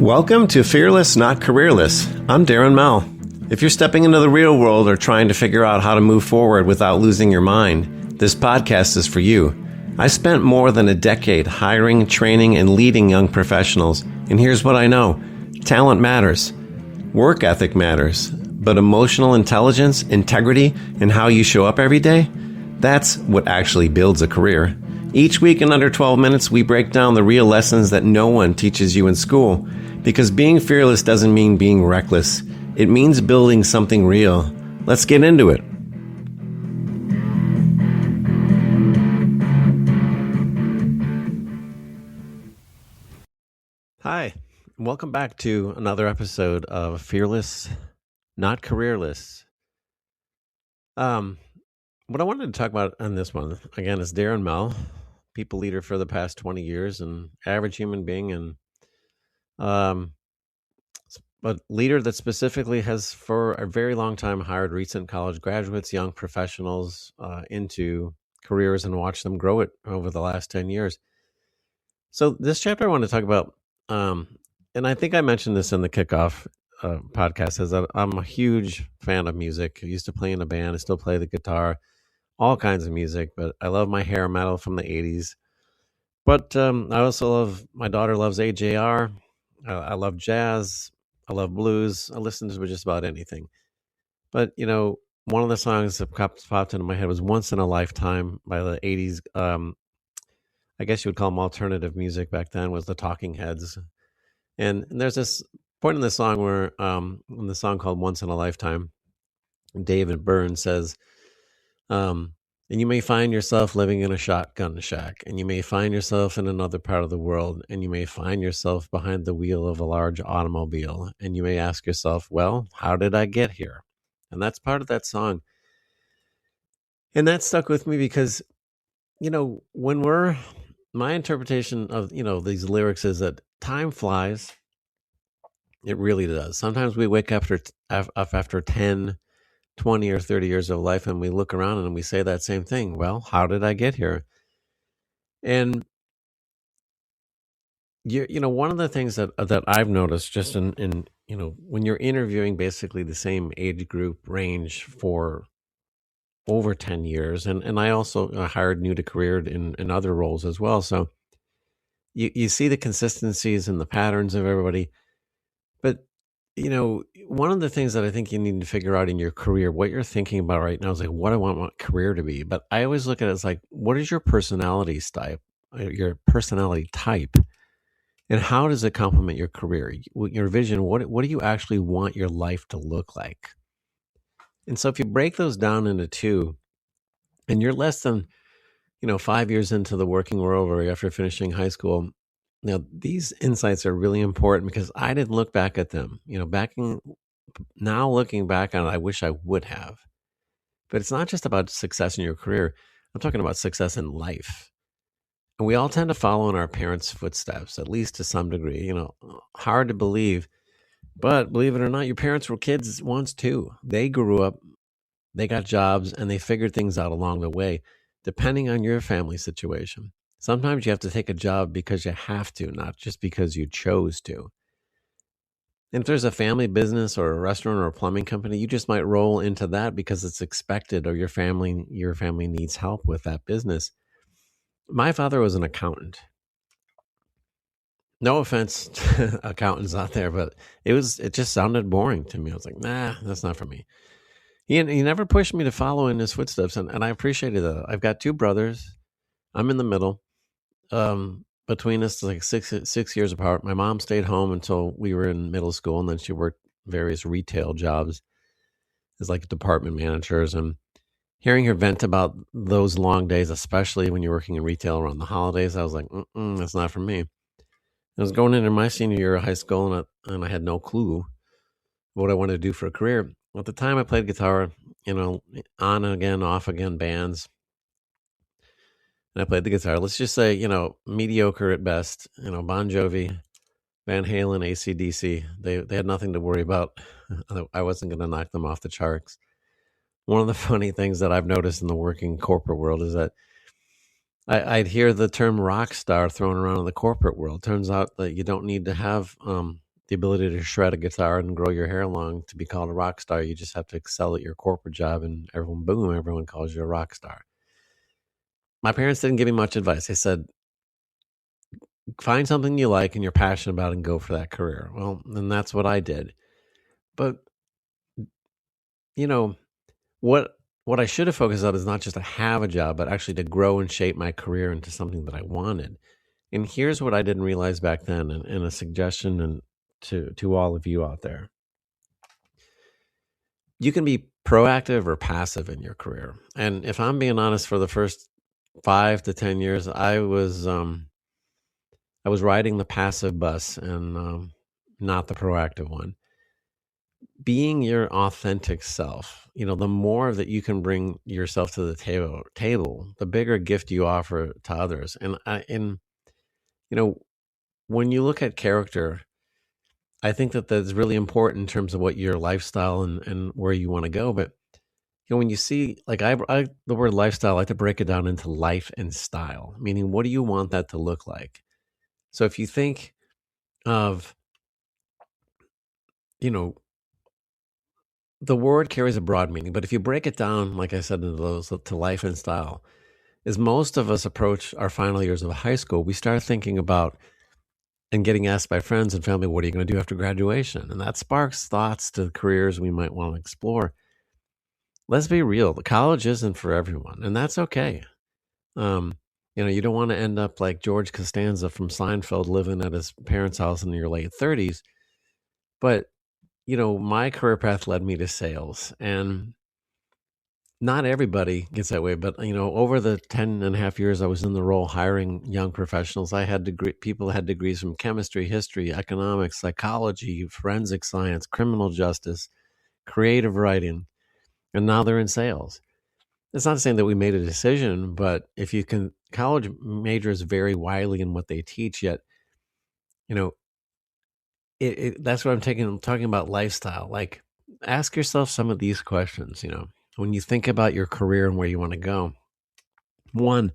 Welcome to Fearless, Not Careerless. I'm Darren Mel. If you're stepping into the real world or trying to figure out how to move forward without losing your mind, this podcast is for you. I spent more than a decade hiring, training, and leading young professionals, and here's what I know. Talent matters. Work ethic matters. But emotional intelligence, integrity, and how you show up every day, that's what actually builds a career. Each week in under 12 minutes, we break down the real lessons that no one teaches you in school. Because being fearless doesn't mean being reckless. It means building something real. Let's get into it. Hi, welcome back to another episode of Fearless, Not Careerless. What I wanted to talk about on this one, again, is Darren Mel, people leader for the past 20 years and average human being, and a leader that specifically has for a very long time hired recent college graduates, young professionals into careers and watched them grow it over the last 10 years. So this chapter I want to talk about, and I think I mentioned this in the kickoff podcast, is that I'm a huge fan of music. I used to play in a band. I still play the guitar, all kinds of music, but I love my hair metal from the 80s. But I also love, my daughter loves AJR. I love jazz. I love blues. I listen to just about anything. But, you know, one of the songs that popped into my head was Once in a Lifetime by the 80s. I guess you would call them alternative music back then, was the Talking Heads. And there's this point in the song where, in the song called Once in a Lifetime, David Byrne says, and you may find yourself living in a shotgun shack, and you may find yourself in another part of the world, and you may find yourself behind the wheel of a large automobile, and you may ask yourself, well, how did I get here? And that's part of that song. And that stuck with me because, you know, my interpretation of, you know, these lyrics is that time flies. It really does. Sometimes we wake up after 10, 20 or 30 years of life and we look around and we say that same thing. Well, how did I get here? And you know, one of the things that I've noticed just in you know, when you're interviewing basically the same age group range for over 10 years, and I also hired new to career in other roles as well. So you see the consistencies and the patterns of everybody. But you know, one of the things that I think you need to figure out in your career, what you're thinking about right now is like, what do I want my career to be? But I always look at it as like, what is your personality type, and how does it complement your career, your vision? What do you actually want your life to look like? And so if you break those down into two, and you're less than, you know, 5 years into the working world or after finishing high school, now, these insights are really important because I didn't look back at them. You know, now looking back on it, I wish I would have. But it's not just about success in your career. I'm talking about success in life. And we all tend to follow in our parents' footsteps, at least to some degree. You know, hard to believe. But believe it or not, your parents were kids once too. They grew up, they got jobs, and they figured things out along the way, depending on your family situation. Sometimes you have to take a job because you have to, not just because you chose to. And if there's a family business or a restaurant or a plumbing company, you just might roll into that because it's expected, or your family needs help with that business. My father was an accountant. No offense to accountants out there, but it just sounded boring to me. I was like, nah, that's not for me. He never pushed me to follow in his footsteps, and I appreciated that. I've got two brothers. I'm in the middle. Between us, like six years apart. My mom stayed home until we were in middle school, and then she worked various retail jobs as like department managers. And hearing her vent about those long days, especially when you're working in retail around the holidays, I was like, that's not for me. I was going into my senior year of high school, and I had no clue what I wanted to do for a career. At the time, I played guitar, you know, on again, off again bands. And I played the guitar. Let's just say, you know, mediocre at best. You know, Bon Jovi, Van Halen, AC/DC. They had nothing to worry about. I wasn't going to knock them off the charts. One of the funny things that I've noticed in the working corporate world is that I'd hear the term rock star thrown around in the corporate world. Turns out that you don't need to have the ability to shred a guitar and grow your hair long to be called a rock star. You just have to excel at your corporate job, and everyone calls you a rock star. My parents didn't give me much advice. They said, find something you like and you're passionate about and go for that career. Well, and that's what I did. But, you know, what what I should have focused on is not just to have a job, but actually to grow and shape my career into something that I wanted. And here's what I didn't realize back then, and a suggestion and to all of you out there. You can be proactive or passive in your career. And if I'm being honest, for the first 5 to 10 years, I was riding the passive bus and not the proactive one. Being your authentic self, the more that you can bring yourself to the table, the bigger gift you offer to others. And you know, when you look at character, I think that that's really important in terms of what your lifestyle and where you want to go. But when you see, like, the word lifestyle, I like to break it down into life and style, meaning what do you want that to look like? So if you think of, you know, the word carries a broad meaning, but if you break it down, like I said, into those to life and style, as most of us approach our final years of high school, we start thinking about and getting asked by friends and family, what are you going to do after graduation? And that sparks thoughts to careers we might want to explore. Let's be real, the college isn't for everyone, and that's okay. You don't want to end up like George Costanza from Seinfeld living at his parents' house in your late 30s. But, my career path led me to sales, and not everybody gets that way. But, over the 10 and a half years I was in the role hiring young professionals, people had degrees from chemistry, history, economics, psychology, forensic science, criminal justice, creative writing, and now they're in sales. It's not saying that we made a decision, but if you can, college majors vary widely in what they teach. Yet, you know, that's what talking about lifestyle. Like, ask yourself some of these questions. When you think about your career and where you want to go. One,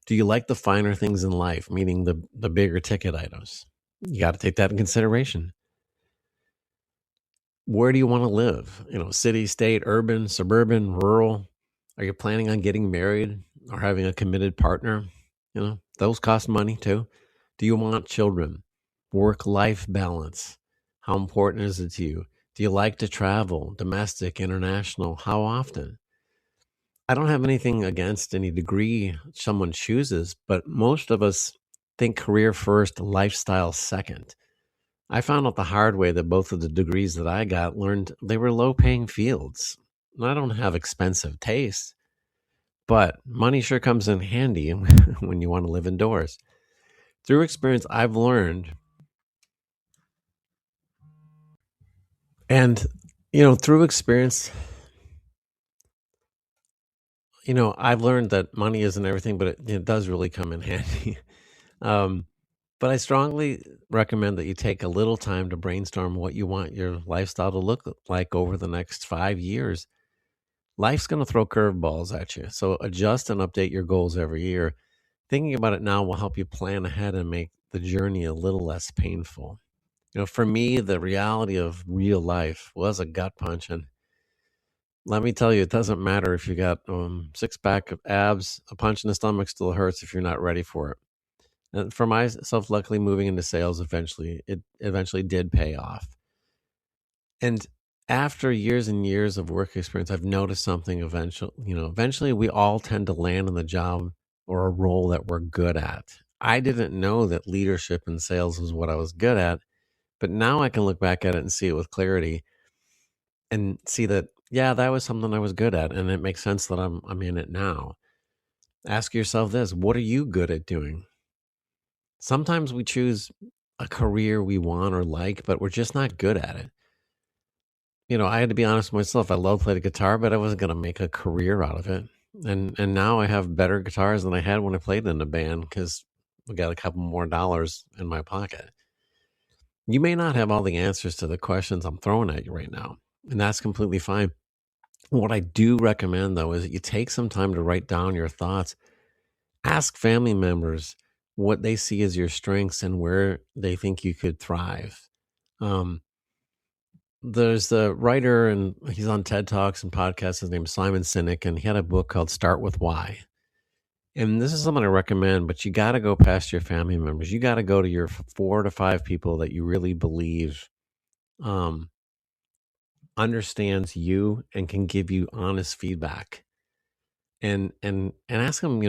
do you like the finer things in life, meaning the bigger ticket items? You got to take that in consideration. Where do you want to live? City, state, urban, suburban, rural. Are you planning on getting married or having a committed partner? Those cost money too. Do you want children? Work-life balance. How important is it to you? Do you like to travel? Domestic, international? How often? I don't have anything against any degree someone chooses, but most of us think career first, lifestyle second. I found out the hard way that both of the degrees that I got learned they were low paying fields. And I don't have expensive taste, but money sure comes in handy when you want to live indoors. Through experience, I've learned, and, through experience, I've learned that money isn't everything, but it does really come in handy. um, but I strongly recommend that you take a little time to brainstorm what you want your lifestyle to look like over the next 5 years. Life's going to throw curveballs at you, so adjust and update your goals every year. Thinking about it now will help you plan ahead and make the journey a little less painful. For me, the reality of real life was a gut punch. And let me tell you, it doesn't matter if you got six pack of abs, a punch in the stomach still hurts if you're not ready for it. And for myself, luckily moving into sales it eventually did pay off. And after years and years of work experience, I've noticed something eventually we all tend to land in the job or a role that we're good at. I didn't know that leadership in sales was what I was good at, but now I can look back at it and see it with clarity and see that, yeah, that was something I was good at. And it makes sense that I'm in it now. Ask yourself this: what are you good at doing? Sometimes we choose a career we want or like, but we're just not good at it. I had to be honest with myself. I love playing the guitar, but I wasn't going to make a career out of it. And now I have better guitars than I had when I played in a band because we got a couple more dollars in my pocket. You may not have all the answers to the questions I'm throwing at you right now, and that's completely fine. What I do recommend, though, is that you take some time to write down your thoughts. Ask family members what they see as your strengths and where they think you could thrive. There's the writer, and he's on TED Talks and podcasts. His name's Simon Sinek, and he had a book called Start With Why. And this is something I recommend, but you got to go past your family members. You got to go to your 4 to 5 people that you really believe understands you and can give you honest feedback. And ask them,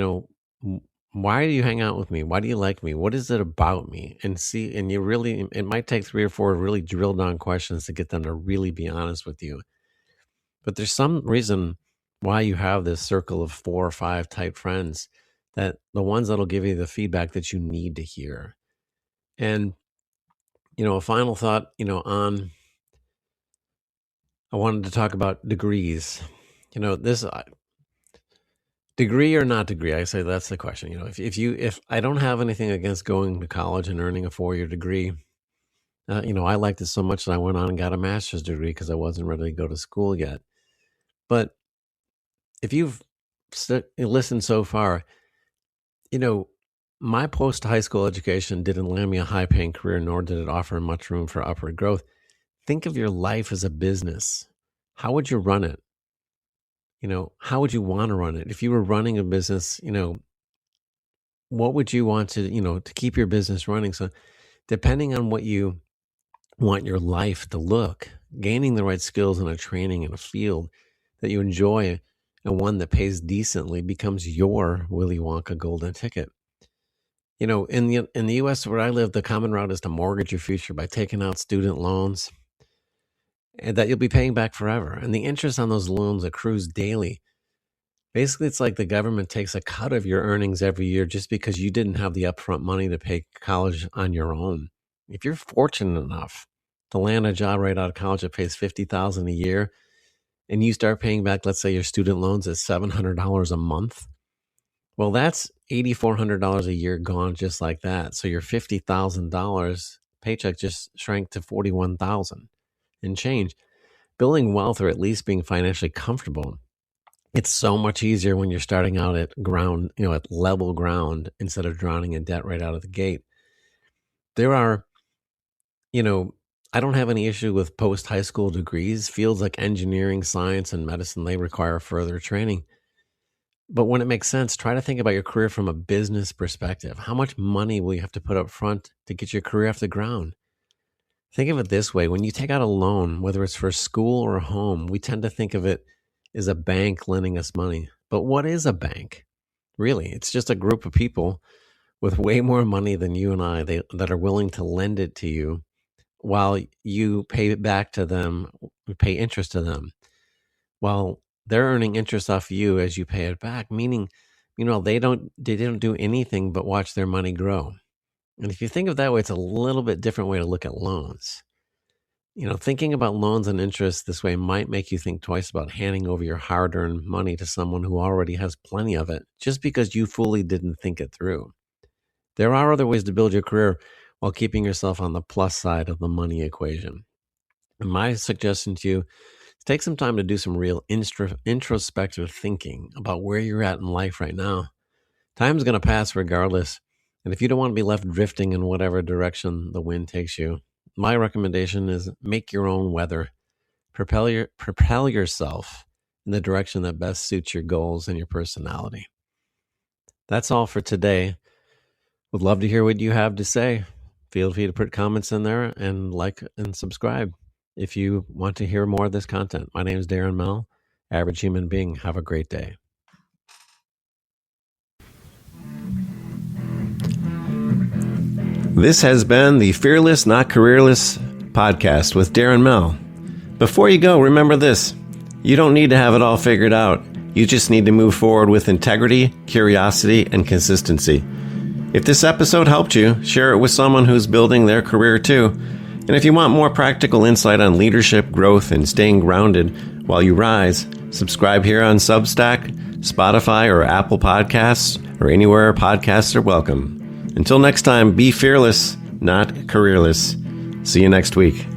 why do you hang out with me? Why do you like me? What is it about me? And see, and it might take 3 or 4 really drilled down questions to get them to really be honest with you. But there's some reason why you have this circle of 4 or 5 type friends, that the ones that'll give you the feedback that you need to hear. And, a final thought, I wanted to talk about degrees. This degree or not degree, I say that's the question. If I don't have anything against going to college and earning a 4-year degree, I liked it so much that I went on and got a master's degree because I wasn't ready to go to school yet. But if you've listened so far, my post-high school education didn't land me a high-paying career, nor did it offer much room for upward growth. Think of your life as a business. How would you run it? How would you want to run it? If you were running a business, what would you want to keep your business running? So depending on what you want your life to look, gaining the right skills and a training in a field that you enjoy and one that pays decently becomes your Willy Wonka golden ticket. In the U.S. where I live, the common route is to mortgage your future by taking out student loans, and that you'll be paying back forever. And the interest on those loans accrues daily. Basically, it's like the government takes a cut of your earnings every year just because you didn't have the upfront money to pay college on your own. If you're fortunate enough to land a job right out of college that pays $50,000 a year, and you start paying back, let's say your student loans at $700 a month, well, that's $8,400 a year gone just like that. So your $50,000 paycheck just shrank to $41,000 and change. Building wealth, or at least being financially comfortable, it's so much easier when you're starting out at ground, at level ground, instead of drowning in debt right out of the gate. There are, I don't have any issue with post-high school degrees. Fields like engineering, science, and medicine, they require further training. But when it makes sense, try to think about your career from a business perspective. How much money will you have to put up front to get your career off the ground? Think of it this way. When you take out a loan, whether it's for school or a home, we tend to think of it as a bank lending us money. But what is a bank? Really, it's just a group of people with way more money than you and I that are willing to lend it to you while you pay it back to them, pay interest to them, while they're earning interest off you as you pay it back, meaning, they don't do anything but watch their money grow. And if you think of that way, it's a little bit different way to look at loans. Thinking about loans and interest this way might make you think twice about handing over your hard-earned money to someone who already has plenty of it, just because you fully didn't think it through. There are other ways to build your career while keeping yourself on the plus side of the money equation. And my suggestion to you is take some time to do some real introspective thinking about where you're at in life right now. Time's going to pass regardless. And if you don't want to be left drifting in whatever direction the wind takes you, my recommendation is make your own weather. Propel yourself in the direction that best suits your goals and your personality. That's all for today. Would love to hear what you have to say. Feel free to put comments in there and like and subscribe if you want to hear more of this content. My name is Darren Mell, Average Human Being. Have a great day. This has been the Fearless, Not Careerless podcast with Darren Mell. Before you go, remember this. You don't need to have it all figured out. You just need to move forward with integrity, curiosity, and consistency. If this episode helped you, share it with someone who's building their career too. And if you want more practical insight on leadership, growth, and staying grounded while you rise, subscribe here on Substack, Spotify, or Apple Podcasts, or anywhere podcasts are welcome. Until next time, be fearless, not careerless. See you next week.